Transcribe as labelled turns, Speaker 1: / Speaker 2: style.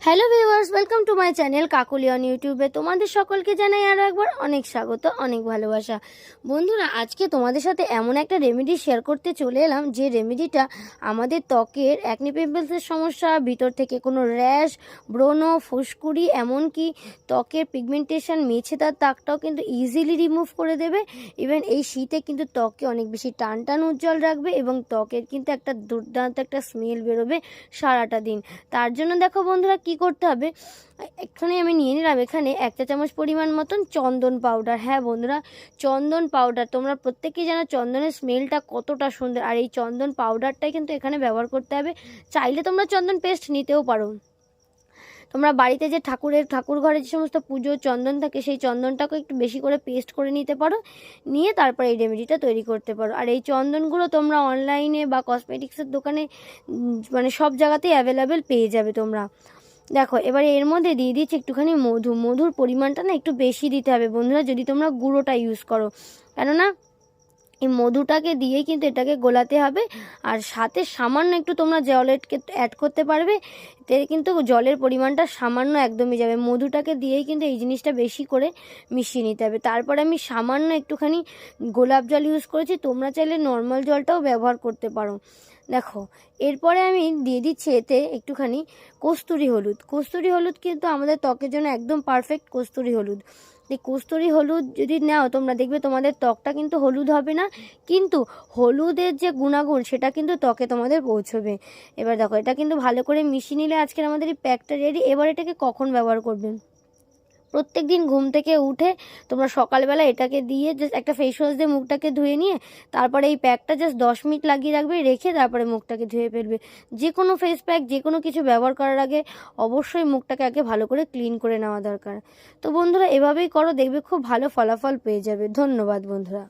Speaker 1: Hello viewers, welcome to my channel Kakuli on ইউটিউবে। তোমাদের সকলকে জানাই আরও একবার অনেক স্বাগত, অনেক ভালোবাসা। বন্ধুরা, আজকে তোমাদের সাথে এমন একটা রেমেডি শেয়ার করতে চলে এলাম যে রেমেডিটা আমাদের ত্বকের অ্যাকনি পিম্পলসের সমস্যা, ভিতর থেকে কোনো র্যাশ, ব্রণ, ফুসকুড়ি, এমনকি ত্বকের পিগমেন্টেশন, মেছে তার দাগটাও কিন্তু ইজিলি রিমুভ করে দেবে। ইভেন এই শীতে কিন্তু ত্বককে অনেক বেশি টান টান উজ্জ্বল রাখবে এবং ত্বকের কিন্তু একটা দুর্দান্ত একটা স্মেল বেরোবে সারাটা দিন। তার জন্য দেখো বন্ধুরা, কি করতে হবে, এখানে আমি নিয়ে নিলাম এখানে 1 চা চামচ পরিমাণ মতন চন্দন পাউডার। হ্যাঁ বন্ধুরা, চন্দন পাউডার, তোমরা প্রত্যেকেই জানো চন্দনের স্মেলটা কতটা সুন্দর, আর এই চন্দন পাউডারটাই কিন্তু এখানে ব্যবহার করতে হবে। চাইলে তোমরা চন্দন পেস্ট নিতেও পারো। তোমরা বাড়িতে যে ঠাকুর ঘরে যে সমস্ত পুজো চন্দন থাকে, সেই চন্দনটাকে একটু বেশি করে পেস্ট করে নিতে পারো, নিয়ে তারপরে এই রেমেডিটা তৈরি করতে পারো। আর এই চন্দনগুলো তোমরা অনলাইনে বা কসমেটিক্সের দোকানে মানে সব জায়গাতেই অ্যাভেলেবেল পেয়ে যাবে তোমরা। দেখো, এবারে এর মধ্যে দিয়ে দিচ্ছি একটুখানি মধুর পরিমাণটা না একটু বেশি দিতে হবে বন্ধুরা, যদি তোমরা গুঁড়োটা ইউজ করো, কেননা এই মধুটাকে দিয়েই কিন্তু এটাকে গোলাতে হবে। আর সাথে সামান্য একটু তোমরা জলকে অ্যাড করতে পারবে, এতে কিন্তু জলের পরিমাণটা সামান্য একদমই যাবে। মধুটাকে দিয়েই কিন্তু এই জিনিসটা বেশি করে মিশিয়ে নিতে হবে। তারপরে আমি সামান্য একটুখানি গোলাপ জল ইউজ করেছি, তোমরা চাইলে নর্মাল জলটাও ব্যবহার করতে পারো। দেখো, এরপরে আমি দিয়ে দিচ্ছি এতে একটুখানি কস্তুরি হলুদ কিন্তু আমাদের ত্বকের জন্য একদম পারফেক্ট কস্তুরি হলুদ। এই কস্তুরি হলুদ যদি নাও তোমরা, দেখবে তোমাদের ত্বকটা কিন্তু হলুদ হবে না, কিন্তু হলুদের যে গুণাগুণ সেটা কিন্তু ত্বকে তোমাদের পৌঁছবে। এবার দেখো, এটা কিন্তু ভালো করে মিশিয়ে নিলে আজকের আমাদের এই প্যাকটা রেডি। এবার এটাকে কখন ব্যবহার করবে, প্রত্যেক দিন ঘুম থেকে উঠে তোমরা সকালবেলা এটাকে দিয়ে জাস্ট একটা ফেস ওয়াশ দিয়ে মুখটাকে ধুয়ে নিয়ে তারপরে এই প্যাকটা জাস্ট 10 মিনিট লাগিয়ে রাখবে, রেখে তারপরে মুখটাকে ধুয়ে ফেলবে। যে কোনো ফেস প্যাক, যে কোনো কিছু ব্যবহার করার আগে অবশ্যই মুখটাকে আগে ভালো করে ক্লিন করে নেওয়া দরকার। তো বন্ধুরা, এভাবেই করো, দেখবে খুব ভালো ফলাফল পেয়ে যাবে। ধন্যবাদ বন্ধুরা।